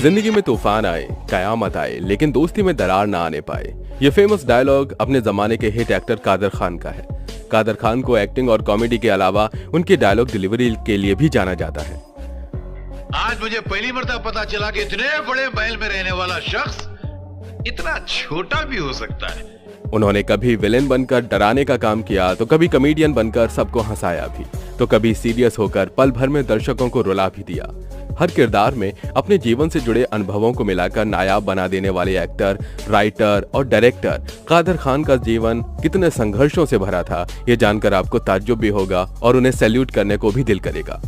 जिंदगी में तूफान आए, कयामत आए, लेकिन दोस्ती में दरार ना आने पाए। ये फेमस डायलॉग अपने जमाने के हिट एक्टर कादर खान का है। कादर खान को एक्टिंग और कॉमेडी के अलावा उनकी डायलॉग डिलीवरी के लिए भी जाना जाता है। आज मुझे पहली मर्तबा पता चला कि इतने बड़े महल में रहने वाला शख्स इतना छोटा भी हो सकता है। उन्होंने कभी विलेन बनकर डराने का काम किया, तो कभी कॉमेडियन बनकर सबको हंसाया भी, तो कभी सीरियस होकर पल भर में दर्शकों को रुला भी दिया। हर किरदार में अपने जीवन से जुड़े अनुभवों को मिलाकर नायाब बना देने वाले एक्टर, राइटर और डायरेक्टर कादर खान का जीवन कितने संघर्षों से भरा था, ये जानकर आपको ताज्जुब भी होगा और उन्हें सैल्यूट करने को भी दिल करेगा।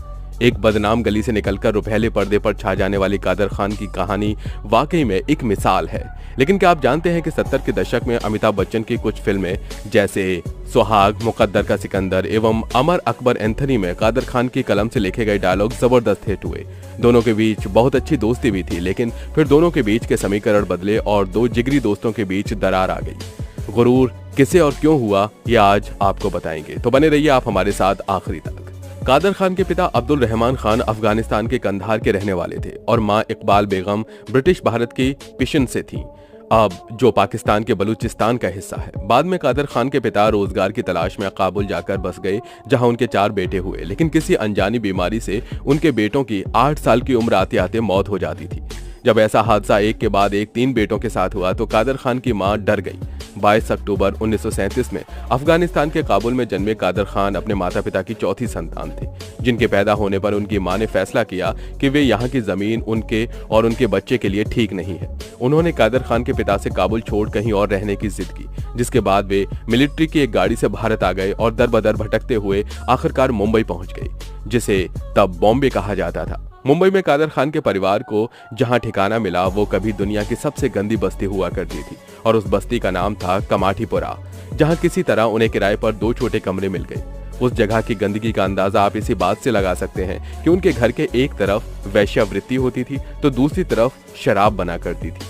एक बदनाम गली से निकलकर रुपहले पर्दे पर छा जाने वाली कादर खान की कहानी वाकई में एक मिसाल है। लेकिन क्या आप जानते हैं कि 70 के दशक में अमिताभ बच्चन की कुछ फिल्में जैसे सुहाग, मुकद्दर का सिकंदर एवं अमर अकबर एंथनी में कादर खान की कलम से लिखे गए डायलॉग जबरदस्त हिट हुए। दोनों के बीच बहुत अच्छी दोस्ती भी थी, लेकिन फिर दोनों के बीच के समीकरण बदले और दो जिगरी दोस्तों के बीच दरार आ गई। गुरूर किसे और क्यों हुआ, ये आज आपको बताएंगे, तो बने रहिए आप हमारे साथ आखिरी तक। कादर खान के पिता अब्दुल रहमान खान अफगानिस्तान के कंधार के रहने वाले थे और मां इकबाल बेगम ब्रिटिश भारत की पिशन से थी, अब जो पाकिस्तान के बलूचिस्तान का हिस्सा है। बाद में कादर खान के पिता रोजगार की तलाश में काबुल जाकर बस गए, जहां उनके 4 बेटे हुए, लेकिन किसी अनजानी बीमारी से उनके बेटों की 8 साल की उम्र आते आते मौत हो जाती थी। जब ऐसा हादसा एक के बाद एक 3 बेटों के साथ हुआ तो कादर खान की मां डर गई। 22 अक्टूबर 1937 में अफगानिस्तान के काबुल में जन्मे कादर खान अपने माता पिता की चौथी संतान थे, जिनके पैदा होने पर उनकी मां ने फैसला किया कि वे यहाँ की जमीन उनके और उनके बच्चे के लिए ठीक नहीं है। उन्होंने कादर खान के पिता से काबुल छोड़ कहीं और रहने की जिद की, जिसके बाद वे मिलिट्री की एक गाड़ी से भारत आ गए और दर बदर भटकते हुए आखिरकार मुंबई पहुंच गए, जिसे तब बॉम्बे कहा जाता था। मुंबई में कादर खान के परिवार को जहां ठिकाना मिला वो कभी दुनिया की सबसे गंदी बस्ती हुआ करती थी और उस बस्ती का नाम था कमाठीपुरा, जहां किसी तरह उन्हें किराए पर 2 छोटे कमरे मिल गए। उस जगह की गंदगी का अंदाजा आप इसी बात से लगा सकते हैं कि उनके घर के एक तरफ वेश्यावृत्ति होती थी तो दूसरी तरफ शराब बना करती थी।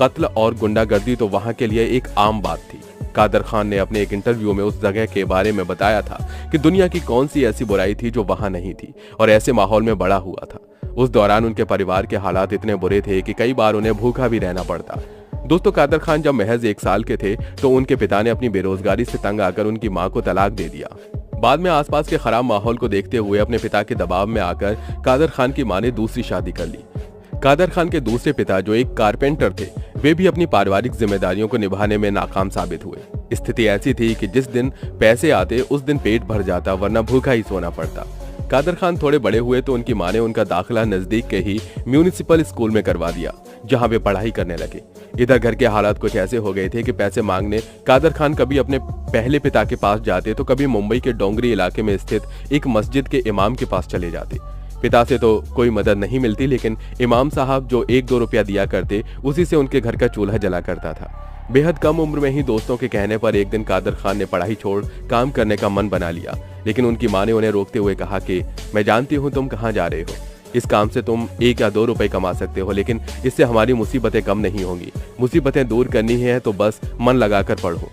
कत्ल और गुंडागर्दी तो वहां के लिए एक आम बात थी। कादर खान ने अपने एक इंटरव्यू में उस जगह के बारे में बताया था कि दुनिया की कौन सी ऐसी बुराई थी जो वहां नहीं थी और ऐसे माहौल में बड़ा हुआ था। उस दौरान उनके परिवार के हालात इतने बुरे थे कि कई बार उन्हें भूखा भी रहना पड़ता। दोस्तों, कादर खान जब महज 1 साल के थे तो उनके पिता ने अपनी बेरोजगारी से तंग आकर उनकी मां को तलाक दे दिया। बाद में आसपास के खराब माहौल को देखते हुए अपने पिता के दबाव में आकर कादर खान की मां ने दूसरी शादी कर ली। कादर खान के दूसरे पिता जो एक कारपेंटर थे, वे भी अपनी पारिवारिक जिम्मेदारियों को निभाने में नाकाम साबित हुए। स्थिति ऐसी थी कि जिस दिन पैसे आते उस दिन पेट भर जाता, वरना भूखा ही सोना पड़ता। कादर खान थोड़े बड़े हुए तो उनकी मां ने उनका दाखिला नजदीक के ही म्यूनिसिपल स्कूल में करवा दिया, जहां वे पढ़ाई करने लगे। इधर घर के हालात कुछ ऐसे हो गए थे कि पैसे मांगने कादर खान कभी अपने पहले पिता के पास जाते तो कभी मुंबई के डोंगरी इलाके में स्थित एक मस्जिद के इमाम के पास चले जाते। पिता से तो कोई मदद नहीं मिलती, लेकिन इमाम साहब जो 1-2 रुपया दिया करते, उसी से उनके घर का चूल्हा जला करता था। बेहद कम उम्र में ही दोस्तों के कहने पर एक दिन कादर खान ने पढ़ाई छोड़ काम करने का मन बना लिया, लेकिन उनकी मां ने उन्हें रोकते हुए कहा कि मैं जानती हूं तुम कहां जा रहे हो, इस काम से तुम 1 या 2 रुपए कमा सकते हो, लेकिन इससे हमारी मुसीबतें कम नहीं होंगी। मुसीबतें दूर करनी है तो बस मन लगाकर पढ़ो,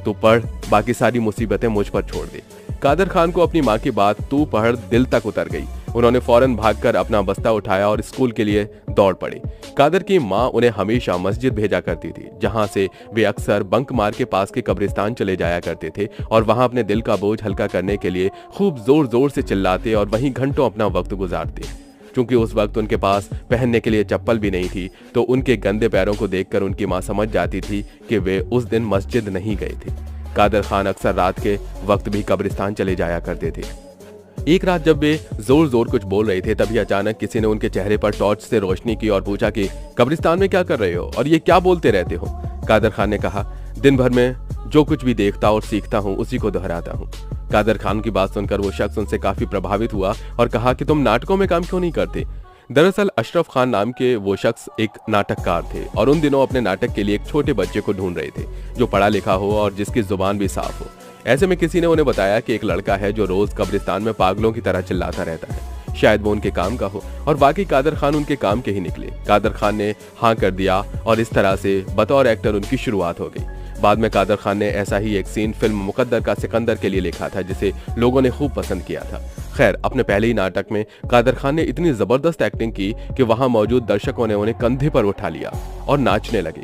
तो पढ़, बाकी सारी मुसीबतें मुझ पर छोड़ दे। कादर खान को अपनी मां की बात तू पढ़ दिल तक उतर गई। उन्होंने फौरन भागकर अपना बस्ता उठाया और स्कूल के लिए दौड़ पड़े। कादर की मां उन्हें हमेशा मस्जिद भेजा करती थी, जहां से वे अक्सर बंक मार के पास के कब्रिस्तान चले जाया करते थे और वहां अपने दिल का बोझ हल्का करने के लिए खूब जोर जोर से चिल्लाते और वहीं घंटों अपना वक्त गुजारते। क्योंकि उस वक्त उनके पास पहनने के लिए चप्पल भी नहीं थी, तो उनके गंदे पैरों को देखकर उनकी मां समझ जाती थी कि वे उस दिन मस्जिद नहीं गए थे। कादर खान अक्सर रात के वक्त भी कब्रिस्तान चले जाया करते थे। एक रात जब वे जोर जोर कुछ बोल रहे थे, तभी अचानक किसी ने उनके चेहरे पर टॉर्च से रोशनी की और पूछा कि कब्रिस्तान में क्या कर रहे हो और ये क्या बोलते रहते हो। कादर खान ने कहा, दिन भर में जो कुछ भी देखता और सीखता हूँ उसी को दोहराता हूँ। कादर खान की बात सुनकर वो शख्स उनसे काफी प्रभावित हुआ और कहा कि तुम नाटकों में काम क्यों नहीं करते। दरअसल अशरफ खान नाम के वो शख्स एक नाटककार थे और उन दिनों अपने नाटक के लिए एक छोटे बच्चे को ढूंढ रहे थे जो पढ़ा लिखा हो और जिसकी जुबान भी साफ हो। ऐसे में किसी ने उन्हें बताया कि एक लड़का है जो रोज कब्रिस्तान में पागलों की तरह चिल्लाता रहता है, शायद वो उनके काम का हो। और बाकी कादर खान उनके काम के ही निकले। कादर खान ने हाँ कर दिया और इस तरह से बतौर एक्टर उनकी शुरुआत हो गई। बाद में कादर खान ने ऐसा ही एक सीन फिल्म मुकद्दर का सिकंदर के लिए लिखा था, जिसे लोगों ने खूब पसंद किया था। खैर, अपने पहले ही नाटक में कादर खान ने इतनी जबरदस्त एक्टिंग की कि वहां मौजूद दर्शकों ने उन्हें कंधे पर उठा लिया और नाचने लगे।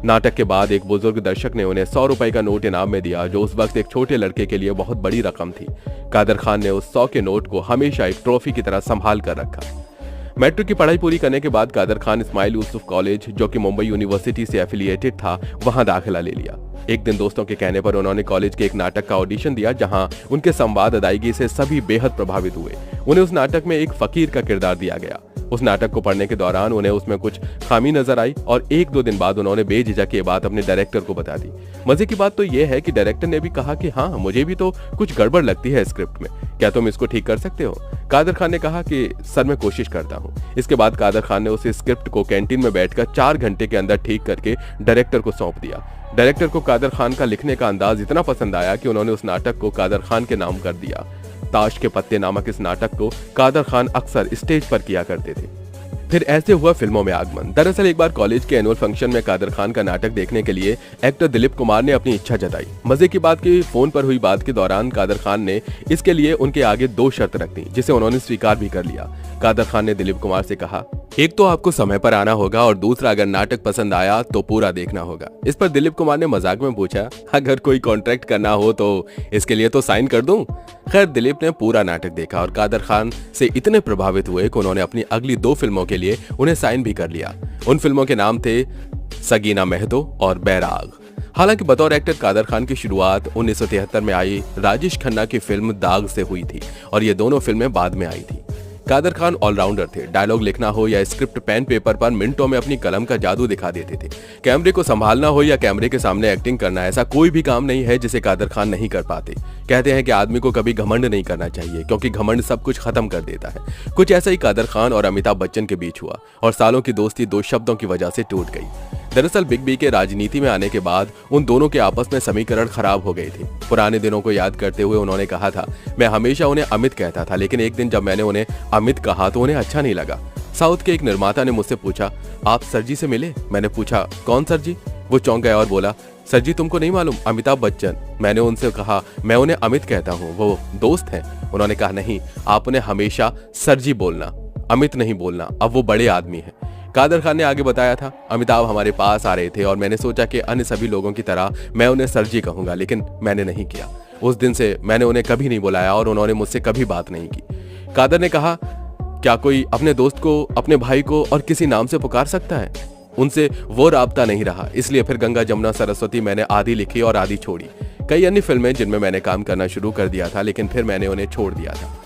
नाटक के बाद एक बुजुर्ग दर्शक ने उन्हें 100 रुपए का नोट इनाम में दिया, जो उस वक्त एक छोटे लड़के के लिए बहुत बड़ी रकम थी। कादर खान ने उस 100 के नोट को हमेशा एक ट्रॉफी की तरह संभाल कर रखा। मैट्रिक की पढ़ाई पूरी करने के बाद कादर खान इस्माइल यूसुफ कॉलेज, जो कि मुंबई यूनिवर्सिटी से एफिलिएटेड था, वहां दाखिला ले लिया। एक दिन दोस्तों के कहने पर उन्होंने कॉलेज के एक नाटक का ऑडिशन दिया, जहां उनके संवाद अदायगी से सभी बेहद प्रभावित हुए। उन्हें उस नाटक में एक फकीर का किरदार दिया गया। उस नाटक को पढ़ने के दौरान उन्हें उसमें कुछ खामी नजर आई और 1-2 दिन बाद उन्होंने बेझिझक ये बात अपने डायरेक्टर को बता दी। मजे की बात तो यह है कि डायरेक्टर ने भी कहा कि हाँ, मुझे भी तो कुछ गड़बड़ लगती है स्क्रिप्ट में, क्या तुम इसको ठीक कर सकते हो? कादर खान ने कहा कि सर, मैं कोशिश करता हूँ। इसके बाद कादर खान ने उस स्क्रिप्ट को कैंटीन में बैठकर 4 घंटे के अंदर ठीक करके डायरेक्टर को सौंप दिया। डायरेक्टर को कादर खान का लिखने का अंदाज इतना पसंद आया कि उन्होंने उस नाटक को कादर खान के नाम कर दिया। ताश के पत्ते नामक इस नाटक को कादर खान अक्सर स्टेज पर किया करते थे। फिर ऐसे हुआ फिल्मों में आगमन। दरअसल एक बार कॉलेज के एनुअल फंक्शन में कादर खान का नाटक देखने के लिए एक्टर दिलीप कुमार ने अपनी इच्छा जताई। मजे की बात कि फोन पर हुई बात के दौरान कादर खान ने इसके लिए उनके आगे 2 शर्त रख दी, जिसे उन्होंने स्वीकार भी कर लिया। कादर खान ने दिलीप कुमार से कहा, एक तो आपको समय पर आना होगा और दूसरा, अगर नाटक पसंद आया तो पूरा देखना होगा। इस पर दिलीप कुमार ने मजाक में पूछा, अगर कोई कॉन्ट्रैक्ट करना हो तो इसके लिए तो साइन कर दूं? खैर, दिलीप ने पूरा नाटक देखा और कादर खान से इतने प्रभावित हुए कि उन्होंने अपनी अगली 2 फिल्मों के लिए उन्हें साइन भी कर लिया। उन फिल्मों के नाम थे सगीना महतो और बैराग। हालांकि बतौर एक्टर कादर खान की शुरुआत 1973 में आई राजेश खन्ना की फिल्म दाग से हुई थी और ये दोनों फिल्में बाद में आई थी। कादर खान ऑलराउंडर थे। डायलॉग लिखना हो या स्क्रिप्ट पेन पेपर पर मिनटों में अपनी कलम का जादू दिखा देते थे। कैमरे को संभालना हो या कैमरे के सामने एक्टिंग करना, ऐसा कोई भी काम नहीं है जिसे कादर खान नहीं कर पाते। कहते हैं कि आदमी को कभी घमंड नहीं करना चाहिए, क्योंकि घमंड सब कुछ खत्म कर देता है। कुछ ऐसा ही कादर खान और अमिताभ बच्चन के बीच हुआ और सालों की दोस्ती 2 शब्दों की वजह से टूट गई। दरअसल बिग बी के राजनीति में आने के बाद उन दोनों के आपस में समीकरण खराब हो गए थे। पुराने दिनों को याद करते हुए उन्होंने कहा था, मैं हमेशा उन्हें अमित कहता था, लेकिन एक दिन जब मैंने उन्हें अमित कहा तो उन्हें अच्छा नहीं लगा। साउथ के एक निर्माता ने मुझसे पूछा, आप सर जी से मिले? मैंने पूछा, कौन सर जी? वो चौंक गया और बोला, सर जी तुमको नहीं मालूम, अमिताभ बच्चन। मैंने उनसे कहा, मैं उन्हें अमित कहता हूँ, वो दोस्त हैं। उन्होंने कहा, नहीं, आप उन्हें हमेशा सर जी बोलना, अमित नहीं बोलना, अब वो बड़े आदमी हैं। कादर खान ने आगे बताया था, अमिताभ हमारे पास आ रहे थे और मैंने सोचा कि अन्य सभी लोगों की तरह मैं उन्हें सर जी कहूंगा, लेकिन मैंने नहीं किया। उस दिन से मैंने उन्हें कभी नहीं बुलाया और उन्होंने मुझसे कभी बात नहीं की। कादर ने कहा, क्या कोई अपने दोस्त को, अपने भाई को और किसी नाम से पुकार सकता है? उनसे वो राब्ता नहीं रहा, इसलिए फिर गंगा जमुना सरस्वती मैंने आधी लिखी और आधी छोड़ी। कई अन्य फिल्में जिनमें मैंने काम करना शुरू कर दिया था, लेकिन फिर मैंने उन्हें छोड़ दिया था।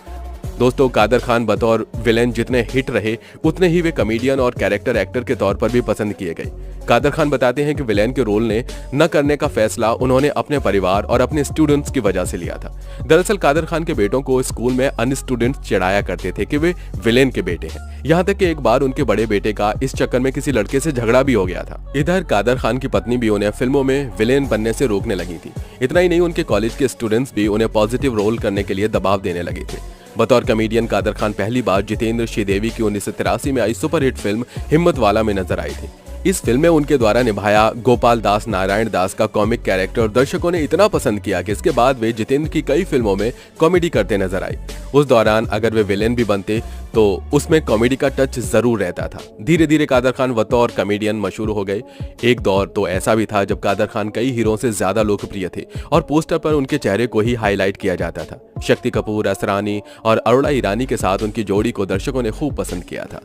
दोस्तों, कादर खान बतौर विलेन जितने हिट रहे, उतने ही वे कॉमेडियन और कैरेक्टर एक्टर के तौर पर भी पसंद किए गए। कादर खान बताते हैं कि विलेन के रोल ने न करने का फैसला उन्होंने अपने परिवार और अपने स्टूडेंट्स की वजह से लिया था। दरअसल कादर खान के बेटों को स्कूल में अन्य स्टूडेंट्स चिढ़ाया करते थे कि वे विलेन के बेटे हैं। यहाँ तक कि एक बार उनके बड़े बेटे का इस चक्कर में किसी लड़के से झगड़ा भी हो गया था। इधर कादर खान की पत्नी भी उन्हें फिल्मों में विलेन बनने से रोकने लगी थी। इतना ही नहीं, उनके कॉलेज के स्टूडेंट्स भी उन्हें पॉजिटिव रोल करने के लिए दबाव देने लगे थे। बतौर कॉमेडियन कादर खान पहली बार जितेंद्र श्रीदेवी की 1983 में आई सुपरहिट फिल्म हिम्मत वाला में नजर आए थे। इस फिल्म में उनके द्वारा निभाया गोपाल दास नारायण दास का कॉमिक कैरेक्टर दर्शकों ने इतना पसंद किया कि इसके बाद वे जितेंद्र की कई फिल्मों में कॉमेडी करते नजर आए। उस दौरान अगर वे विलेन भी बनते तो उसमें कॉमेडी का टच जरूर रहता था। धीरे धीरे कादर खान बतौर कॉमेडियन मशहूर हो गए। एक दौर तो ऐसा भी था जब कादर खान कई हीरो से ज्यादा लोकप्रिय थे और पोस्टर पर उनके चेहरे को ही हाईलाइट किया जाता था। शक्ति कपूर, असरानी और अरुणा ईरानी के साथ उनकी जोड़ी को दर्शकों ने खूब पसंद किया था।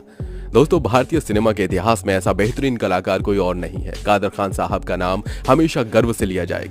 दोस्तों, भारतीय सिनेमा के इतिहास में ऐसा बेहतरीन कलाकार कोई और नहीं है। कादर खान साहब का नाम हमेशा गर्व से लिया जाएगा।